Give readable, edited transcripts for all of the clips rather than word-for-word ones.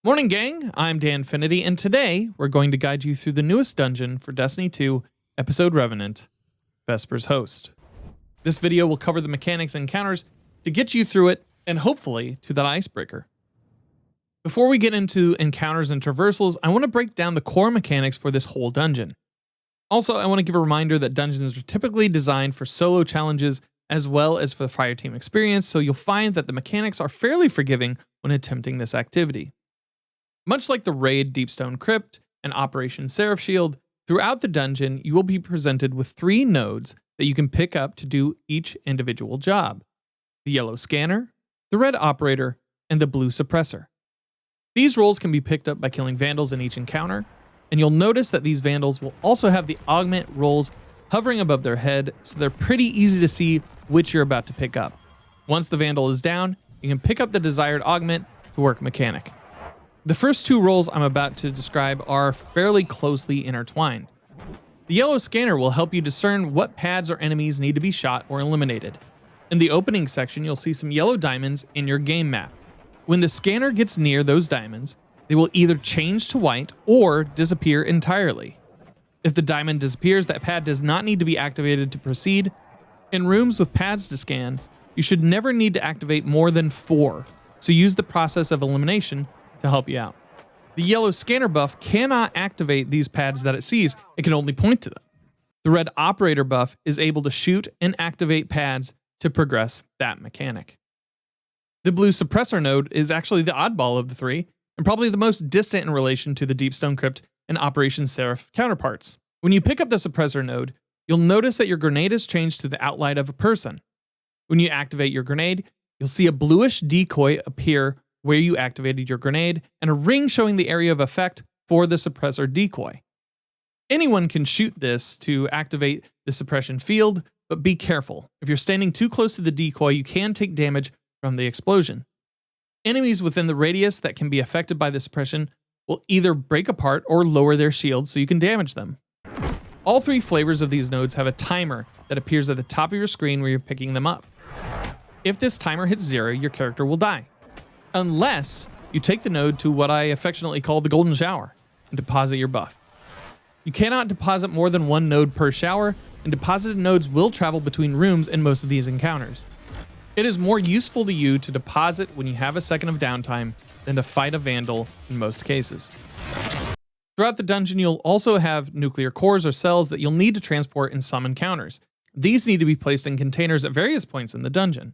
Morning gang, I'm Danfinity, and today we're going to guide you through the newest dungeon for Destiny 2 episode Revenant, Vesper'S Host. This video will cover the mechanics and encounters to get you through it and hopefully to that icebreaker. Before we get into encounters and traversals, I want to break down the core mechanics for this whole dungeon. Also, I want to give a reminder that dungeons are typically designed for solo challenges as well as for the fireteam experience, so you'll find that the mechanics are fairly forgiving when attempting this activity. Much like the raid Deepstone Crypt and Operation Seraph Shield, throughout the dungeon you will be presented with 3 nodes that you can pick up to do each individual job: the yellow scanner, the red operator, and the blue suppressor. These roles can be picked up by killing vandals in each encounter, and you'll notice that these vandals will also have the augment roles hovering above their head, so they're pretty easy to see which you're about to pick up. Once the vandal is down, you can pick up the desired augment to work mechanic. The first 2 roles I'm about to describe are fairly closely intertwined. The yellow scanner will help you discern what pads or enemies need to be shot or eliminated. In the opening section, you'll see some yellow diamonds in your game map. When the scanner gets near those diamonds, they will either change to white or disappear entirely. If the diamond disappears, that pad does not need to be activated to proceed. In rooms with pads to scan, you should never need to activate more than 4, so use the process of elimination to help you out. The yellow scanner buff cannot activate these pads that it sees, it can only point to them. The red operator buff is able to shoot and activate pads to progress that mechanic. The blue suppressor node is actually the oddball of the 3, and probably the most distant in relation to the Deepstone Crypt and Operation Seraph counterparts. When you pick up the suppressor node, you'll notice that your grenade is changed to the outline of a person. When you activate your grenade, you'll see a bluish decoy appear where you activated your grenade, and a ring showing the area of effect for the suppressor decoy. Anyone can shoot this to activate the suppression field, but be careful. If you're standing too close to the decoy, you can take damage from the explosion. Enemies within the radius that can be affected by the suppression will either break apart or lower their shields so you can damage them. All 3 flavors of these nodes have a timer that appears at the top of your screen where you're picking them up. If this timer hits 0, your character will die, unless you take the node to what I affectionately call the golden shower and deposit your buff. You cannot deposit more than 1 node per shower, and deposited nodes will travel between rooms in most of these encounters. It is more useful to you to deposit when you have a second of downtime than to fight a vandal in most cases. Throughout the dungeon, you'll also have nuclear cores or cells that you'll need to transport in some encounters. These need to be placed in containers at various points in the dungeon.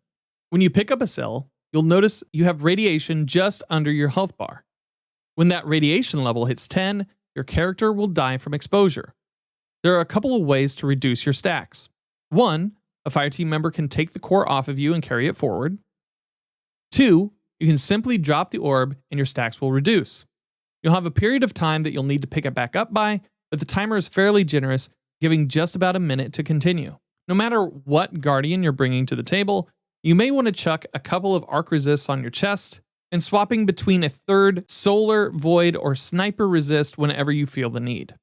When you pick up a cell, you'll notice you have radiation just under your health bar. When that radiation level hits 10, your character will die from exposure. There are a couple of ways to reduce your stacks. 1, a fireteam member can take the core off of you and carry it forward. 2, you can simply drop the orb and your stacks will reduce. You'll have a period of time that you'll need to pick it back up by, but the timer is fairly generous, giving just about a minute to continue. No matter what guardian you're bringing to the table, you may want to chuck a couple of arc resists on your chest, and swapping between a 3rd solar, void, or sniper resist whenever you feel the need.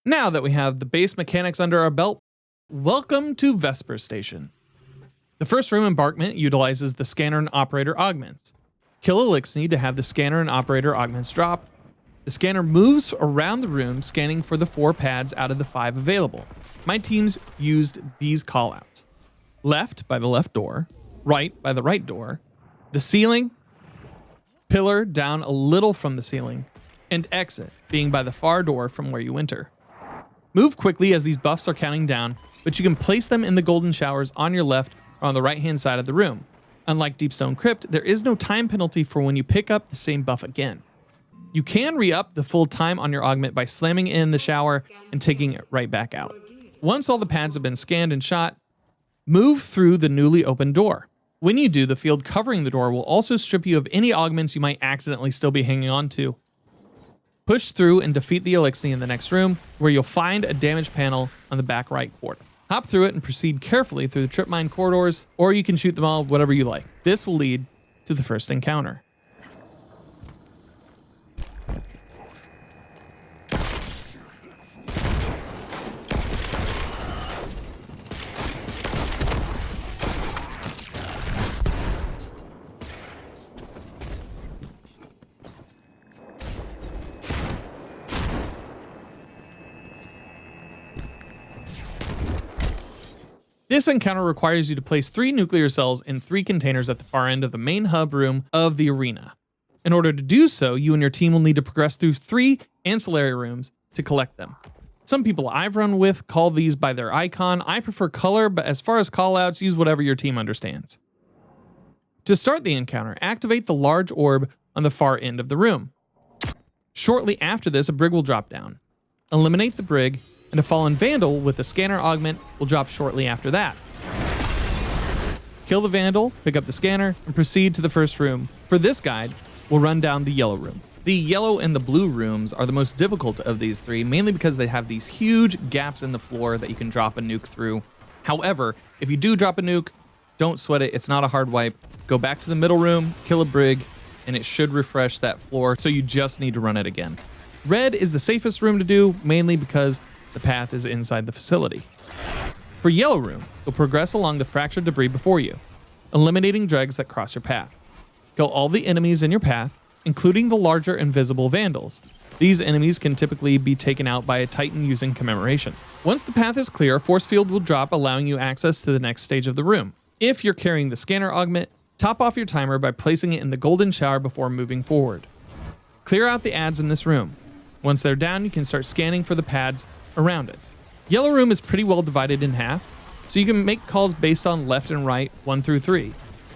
Now that we have the base mechanics under our belt, welcome to Vesper'S Station. The first room embarkment utilizes the scanner and operator augments. Kill Elixni to have the scanner and operator augments drop. The scanner moves around the room, scanning for the 4 pads out of the 5 available. My teams used these callouts: left by the left door, right by the right door, the ceiling, pillar down a little from the ceiling, and exit being by the far door from where you enter. Move quickly as these buffs are counting down, but you can place them in the golden showers on your left or on the right hand side of the room. Unlike Deepstone Crypt, there is no time penalty for when you pick up the same buff again. You can re-up the full time on your augment by slamming in the shower and taking it right back out. Once all the pads have been scanned and shot, move through the newly opened door. When you do, the field covering the door will also strip you of any augments you might accidentally still be hanging on to. Push through and defeat the Elixni in the next room, where you'll find a damage panel on the back right corner. Hop through it and proceed carefully through the trip mine corridors, or you can shoot them all, whatever you like. This will lead to the first encounter. This encounter requires you to place 3 nuclear cells in 3 containers at the far end of the main hub room of the arena. In order to do so, you and your team will need to progress through 3 ancillary rooms to collect them. Some people I've run with call these by their icon. I prefer color, but as far as callouts, use whatever your team understands. To start the encounter, activate the large orb on the far end of the room. Shortly after this, a brig will drop down. Eliminate the brig, and a fallen vandal with a scanner augment will drop shortly after that. Kill the vandal, pick up the scanner, and proceed to the first room. For this guide, we'll run down the yellow room. The yellow and the blue rooms are the most difficult of these 3, mainly because they have these huge gaps in the floor that you can drop a nuke through. However, if you do drop a nuke, don't sweat it, it's not a hard wipe. Go back to the middle room, kill a brig, and it should refresh that floor, so you just need to run it again. Red is the safest room to do, mainly because the path is inside the facility. For yellow room, you'll progress along the fractured debris before you, eliminating dregs that cross your path. Kill all the enemies in your path, including the larger invisible vandals. These enemies can typically be taken out by a titan using commemoration. Once the path is clear, a force field will drop, allowing you access to the next stage of the room. If you're carrying the scanner augment, top off your timer by placing it in the golden shower before moving forward. Clear out the ads in this room. Once they're down, you can start scanning for the pads around it. Yellow room is pretty well divided in half, so you can make calls based on left and right, 1 through 3,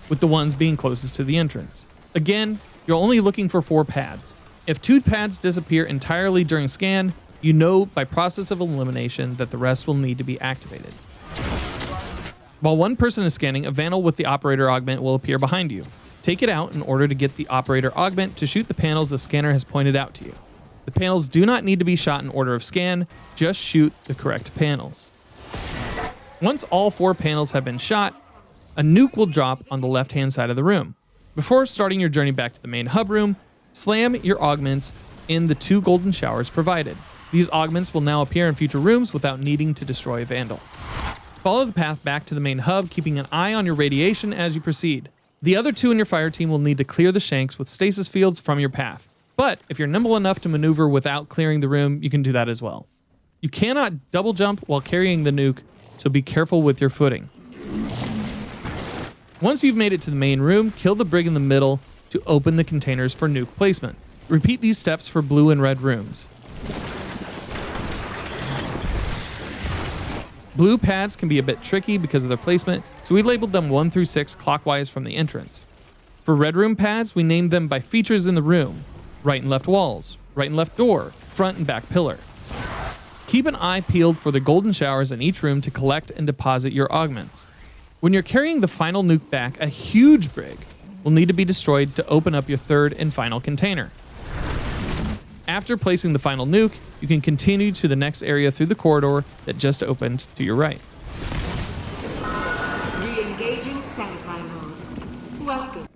with the ones being closest to the entrance. Again, you're only looking for 4 pads. If 2 pads disappear entirely during scan, you know by process of elimination that the rest will need to be activated. While one person is scanning, a vandal with the operator augment will appear behind you. Take it out in order to get the operator augment to shoot the panels the scanner has pointed out to you. The panels do not need to be shot in order of scan, just shoot the correct panels. Once all 4 panels have been shot, a nuke will drop on the left-hand side of the room. Before starting your journey back to the main hub room, slam your augments in the 2 golden showers provided. These augments will now appear in future rooms without needing to destroy a vandal. Follow the path back to the main hub, keeping an eye on your radiation as you proceed. The other 2 in your fire team will need to clear the shanks with stasis fields from your path. But if you're nimble enough to maneuver without clearing the room, you can do that as well. You cannot double jump while carrying the nuke, so be careful with your footing. Once you've made it to the main room, kill the brig in the middle to open the containers for nuke placement. Repeat these steps for blue and red rooms. Blue pads can be a bit tricky because of their placement, so we labeled them 1 through 6 clockwise from the entrance. For red room pads, we named them by features in the room: right and left walls, right and left door, front and back pillar. Keep an eye peeled for the golden showers in each room to collect and deposit your augments. When you're carrying the final nuke back, a huge brig will need to be destroyed to open up your 3rd and final container. After placing the final nuke, you can continue to the next area through the corridor that just opened to your right. Re-engaging standby mode. Welcome.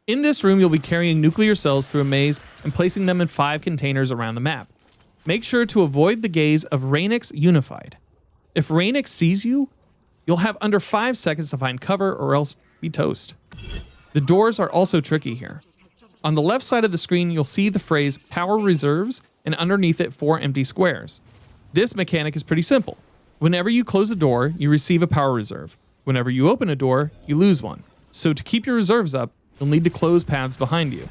In this room, you'll be carrying nuclear cells through a maze and placing them in 5 containers around the map. Make sure to avoid the gaze of RANEIKS Unified. If RANEIKS sees you, you'll have under 5 seconds to find cover or else be toast. The doors are also tricky here. On the left side of the screen, you'll see the phrase Power Reserves, and underneath it 4 empty squares. This mechanic is pretty simple. Whenever you close a door, you receive a power reserve. Whenever you open a door, you lose one. So to keep your reserves up, you'll need to close paths behind you.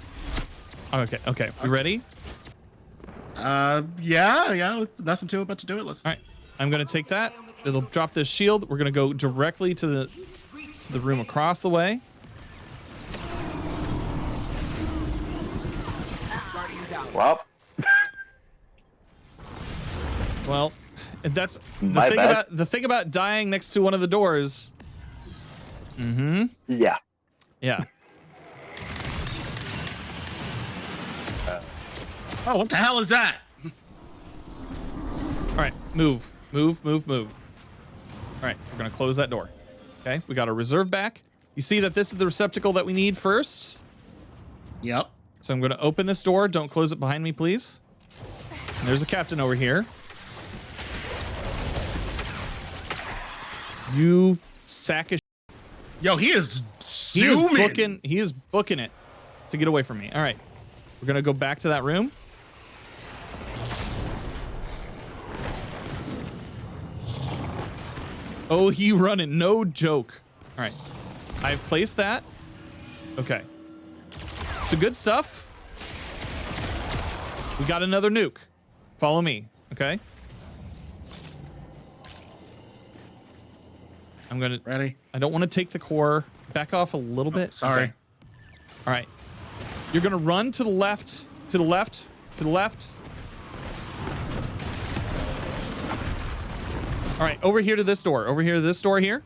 Okay. You ready? Yeah. It's nothing to it but to do it. Let's. All right. I'm gonna take that. It'll drop this shield. We're gonna go directly to the room across the way. Well, that's the thing about dying next to one of the doors. Yeah. Yeah. Oh, what the hell is that? All right, move. All right, we're gonna close that door. Okay, we got a reserve back. You see that this is the receptacle that we need first. Yep. So I'm going to open this door. Don't close it behind me, please. And there's a captain over here. You sack of Yo, he is He is zooming. booking it to get away from me. All right. We're going to go back to that room. Oh, he running. No joke. All right. I've placed that. Okay. So good stuff. We got another nuke. Follow me. Okay. I'm going to... Ready? I don't want to take the core. Back off a little bit. Sorry. Okay. All right. You're going to run to the left, to the left, to the left. All right, over here to this door. Over here to this door here.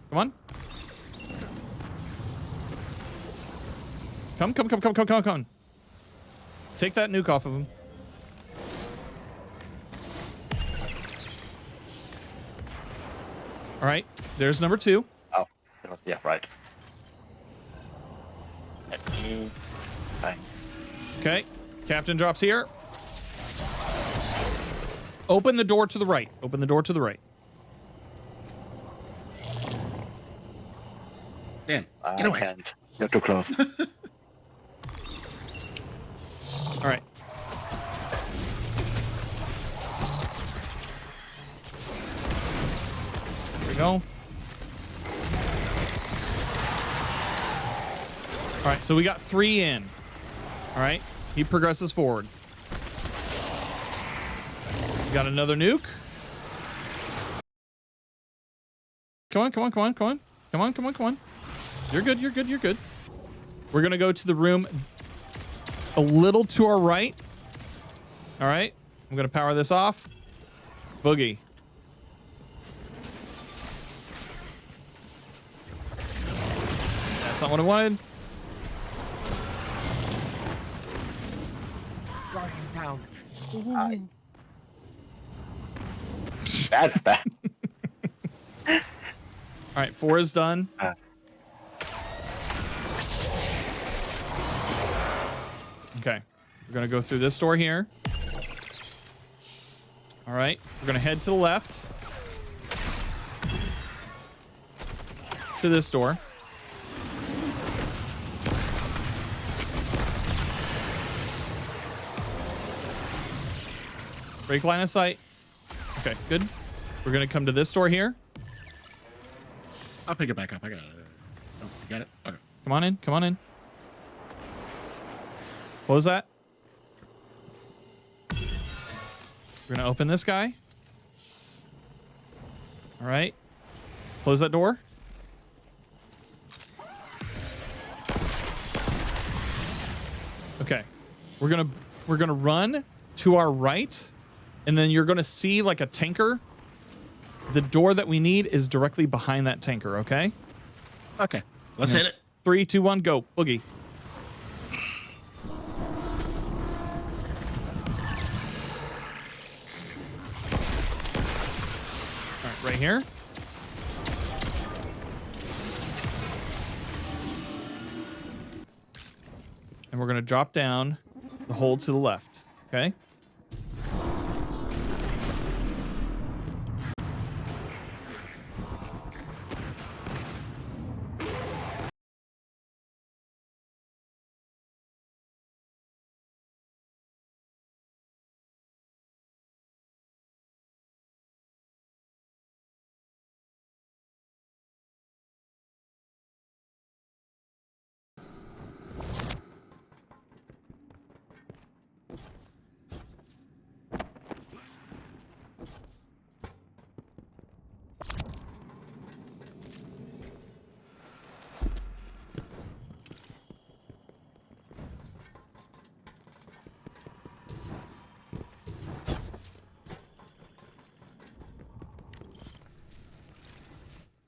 Come on. Come. Take that nuke off of him. All right, there's number 2. Oh, yeah, right. Let me find. Okay, captain drops here. Open the door to the right. Open the door to the right. Dan, I get away. can't. You're too close. All right. There we go. All right, so we got 3 in. All right, he progresses forward. We got another nuke. Come on. You're good. We're gonna go to the room a little to our right. All right, I'm gonna power this off. Boogie. That's not what I wanted. Down. That's bad. All right, 4 is done. Okay, we're gonna go through this door here. All right, we're gonna head to the left to this door. Break line of sight. Okay, good. We're gonna come to this door here. I'll pick it back up. I got it. Oh, you got it? Okay. Come on in. What was that? We're gonna open this guy. All right. Close that door. Okay. We're gonna run to our right, and then you're gonna see like a tanker. The door that we need is directly behind that tanker, okay? Okay. Let's hit it. 3, 2, 1, go. Boogie. All right, right here. And we're going to drop down the hole to the left, okay?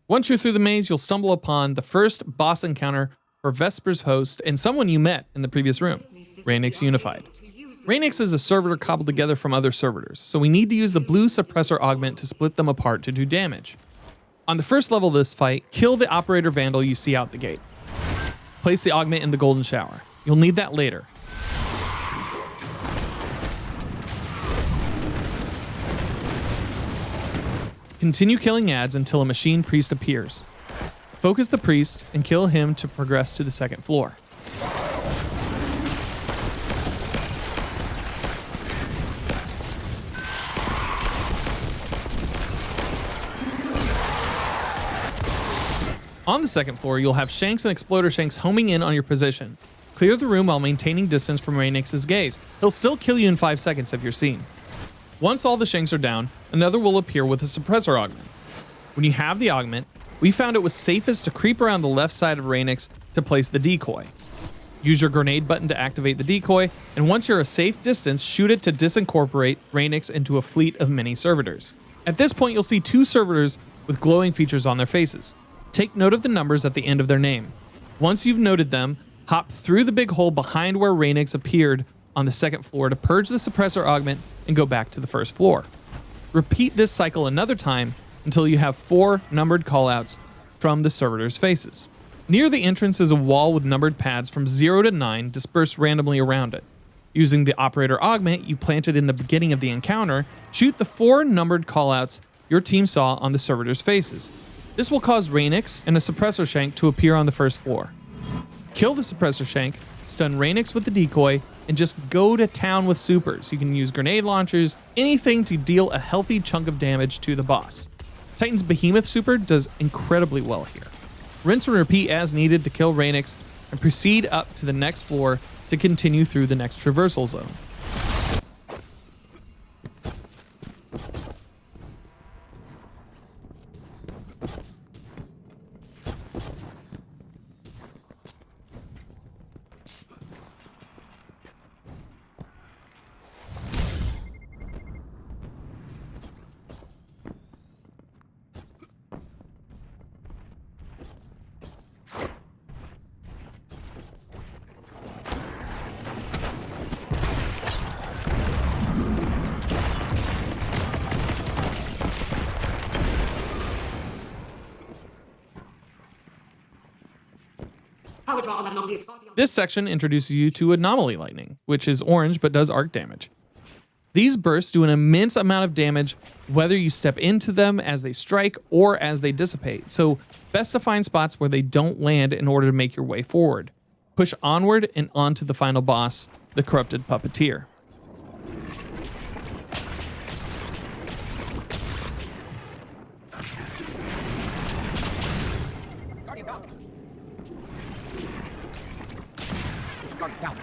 Once you're through the maze, you'll stumble upon the first boss encounter for Vesper's host and someone you met in the previous room, RANEIKS Unified. RANEIKS is a servitor cobbled together from other servitors, so we need to use the blue suppressor augment to split them apart to do damage. On the first level of this fight, kill the operator vandal you see out the gate. Place the augment in the golden shower. You'll need that later. Continue killing ads until a machine priest appears. Focus the priest and kill him to progress to the second floor. On the second floor, you'll have Shanks and Exploder Shanks homing in on your position. Clear the room while maintaining distance from RANEIKS' gaze. He'll still kill you in 5 seconds if you're seen. Once all the Shanks are down, another will appear with a suppressor augment. When you have the augment, we found it was safest to creep around the left side of RANEIKS to place the decoy. Use your grenade button to activate the decoy, and once you're a safe distance, shoot it to disincorporate RANEIKS into a fleet of mini servitors. At this point, you'll see 2 servitors with glowing features on their faces. Take note of the numbers at the end of their name. Once you've noted them, hop through the big hole behind where RANEIKS appeared on the second floor to purge the suppressor augment and go back to the first floor. Repeat this cycle another time until you have 4 numbered callouts from the servitors' faces. Near the entrance is a wall with numbered pads from 0 to 9 dispersed randomly around it. Using the operator augment you planted in the beginning of the encounter, shoot the 4 numbered callouts your team saw on the servitors' faces. This will cause RANEIKS and a suppressor shank to appear on the first floor. Kill the suppressor shank, stun RANEIKS with the decoy, and just go to town with supers. You can use grenade launchers, anything to deal a healthy chunk of damage to the boss. Titan's Behemoth super does incredibly well here. Rinse and repeat as needed to kill RANEIKS, and proceed up to the next floor to continue through the next traversal zone. Power draw on anomaly is far beyond. This section introduces you to Anomaly Lightning, which is orange but does arc damage. These bursts do an immense amount of damage whether you step into them as they strike or as they dissipate, so best to find spots where they don't land in order to make your way forward. Push onward and onto the final boss, the Corrupted Puppeteer. Down.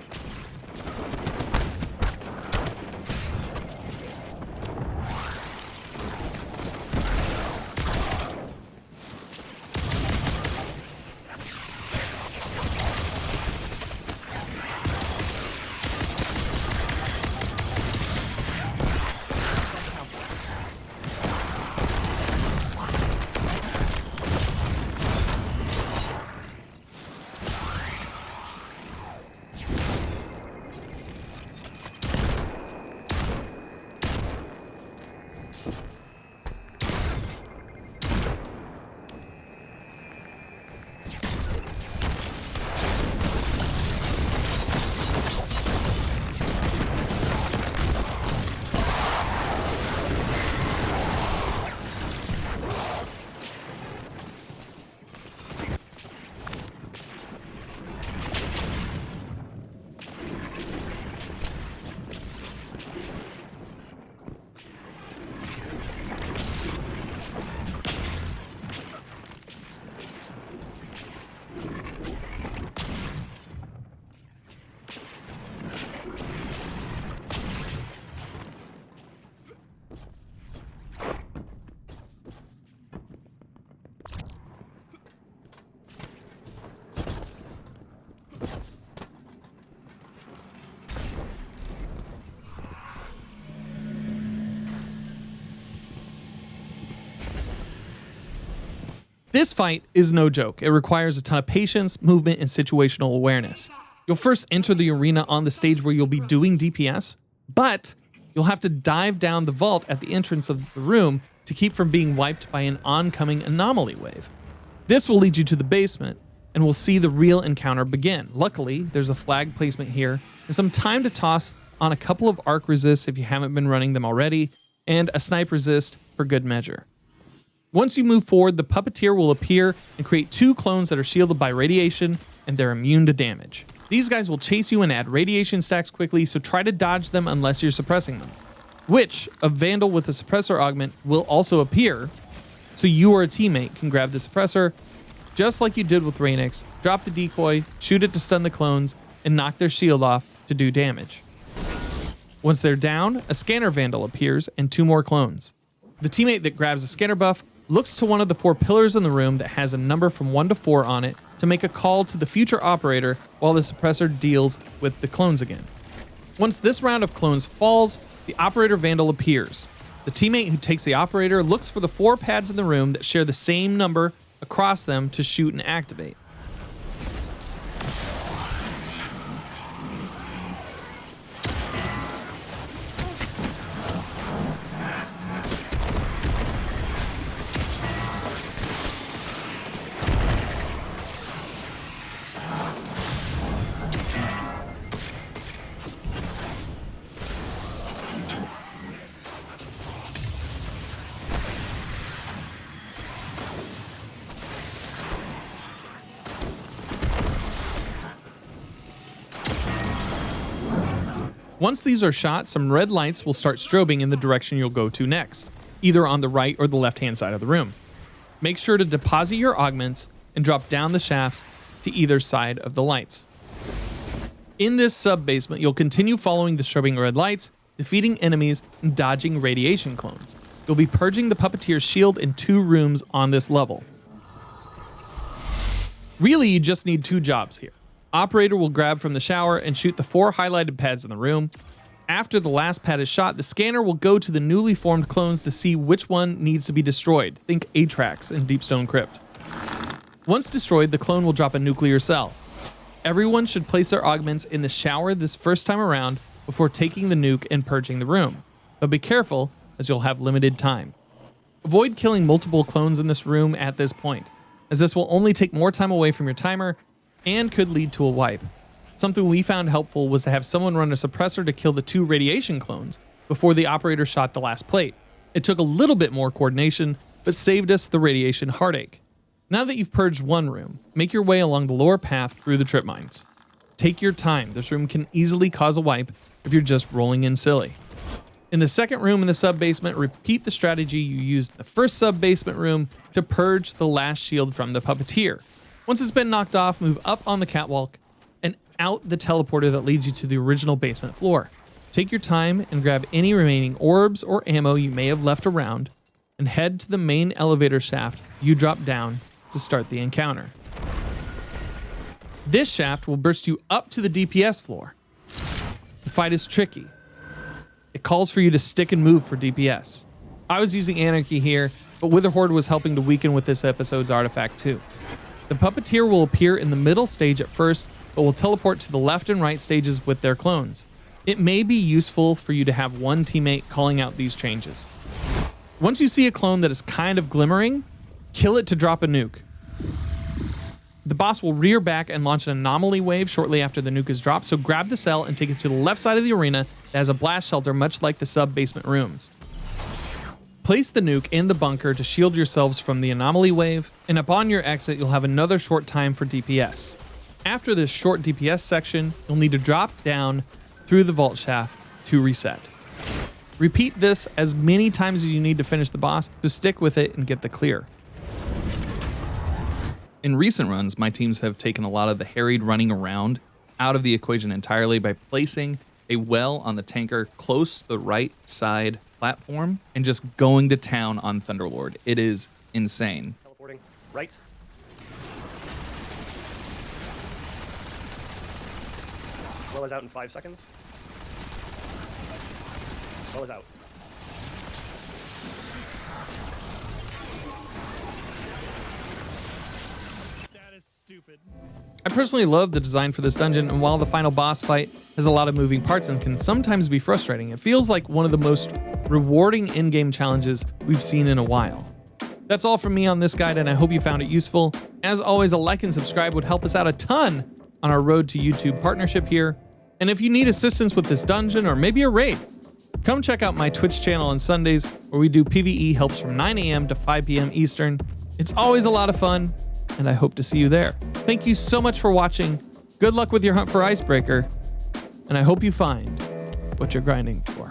This fight is no joke. It requires a ton of patience, movement, and situational awareness. You'll first enter the arena on the stage where you'll be doing DPS, but you'll have to dive down the vault at the entrance of the room to keep from being wiped by an oncoming anomaly wave. This will lead you to the basement, and we'll see the real encounter begin. Luckily, there's a flag placement here, and some time to toss on a couple of arc resists if you haven't been running them already, and a snipe resist for good measure. Once you move forward, the Puppeteer will appear and create 2 clones that are shielded by radiation, and they're immune to damage. These guys will chase you and add radiation stacks quickly, so try to dodge them unless you're suppressing them. Which, a Vandal with a suppressor augment will also appear, so you or a teammate can grab the suppressor, just like you did with RANEIKS, drop the decoy, shoot it to stun the clones, and knock their shield off to do damage. Once they're down, a Scanner Vandal appears and 2 more clones. The teammate that grabs a scanner buff looks to one of the 4 pillars in the room that has a number from 1 to 4 on it to make a call to the future operator while the suppressor deals with the clones again. Once this round of clones falls, the operator Vandal appears. The teammate who takes the operator looks for the 4 pads in the room that share the same number across them to shoot and activate. Once these are shot, some red lights will start strobing in the direction you'll go to next, either on the right or the left-hand side of the room. Make sure to deposit your augments and drop down the shafts to either side of the lights. In this sub-basement, you'll continue following the strobing red lights, defeating enemies, and dodging radiation clones. You'll be purging the Puppeteer's shield in 2 rooms on this level. Really, you just need 2 jobs here. Operator will grab from the shower and shoot the 4 highlighted pads in the room. After the last pad is shot, the scanner will go to the newly formed clones to see which one needs to be destroyed. Think Atrax in Deepstone Crypt. Once destroyed, the clone will drop a nuclear cell. Everyone should place their augments in the shower this first time around before taking the nuke and purging the room. But be careful, as you'll have limited time. Avoid killing multiple clones in this room at this point, as this will only take more time away from your timer and could lead to a wipe. Something we found helpful was to have someone run a suppressor to kill the 2 radiation clones before the operator shot the last plate. It took a little bit more coordination, but saved us the radiation heartache. Now that you've purged one room, make your way along the lower path through the trip mines. Take your time, this room can easily cause a wipe if you're just rolling in silly. In the second room in the sub-basement, repeat the strategy you used in the first sub-basement room to purge the last shield from the Puppeteer. Once it's been knocked off, move up on the catwalk and out the teleporter that leads you to the original basement floor. Take your time and grab any remaining orbs or ammo you may have left around and head to the main elevator shaft you drop down to start the encounter. This shaft will burst you up to the DPS floor. The fight is tricky. It calls for you to stick and move for DPS. I was using Anarchy here, but Witherhoard was helping to weaken with this episode's artifact too. The Puppeteer will appear in the middle stage at first, but will teleport to the left and right stages with their clones. It may be useful for you to have one teammate calling out these changes. Once you see a clone that is kind of glimmering, kill it to drop a nuke. The boss will rear back and launch an anomaly wave shortly after the nuke is dropped, so grab the cell and take it to the left side of the arena that has a blast shelter much like the sub-basement rooms. Place the nuke in the bunker to shield yourselves from the anomaly wave, and upon your exit you'll have another short time for DPS. After this short DPS section, you'll need to drop down through the vault shaft to reset. Repeat this as many times as you need to finish the boss, so stick with it and get the clear. In recent runs, my teams have taken a lot of the harried running around out of the equation entirely by placing a well on the tanker close to the right side platform and just going to town on Thunderlord. It is insane. Teleporting right. Well is out in 5 seconds. Well is out. That is stupid. I personally love the design for this dungeon, and while the final boss fight has a lot of moving parts and can sometimes be frustrating, it feels like one of the most rewarding in-game challenges we've seen in a while. That's all from me on this guide, and I hope you found it useful. As always, a like and subscribe would help us out a ton on our road to YouTube partnership here. And if you need assistance with this dungeon or maybe a raid, Come check out my Twitch channel on Sundays where we do PvE helps from 9 a.m. to 5 p.m. Eastern. It's always a lot of fun, and I hope to see you there. Thank you so much for watching. Good luck with your hunt for Icebreaker, and I hope you find what you're grinding for.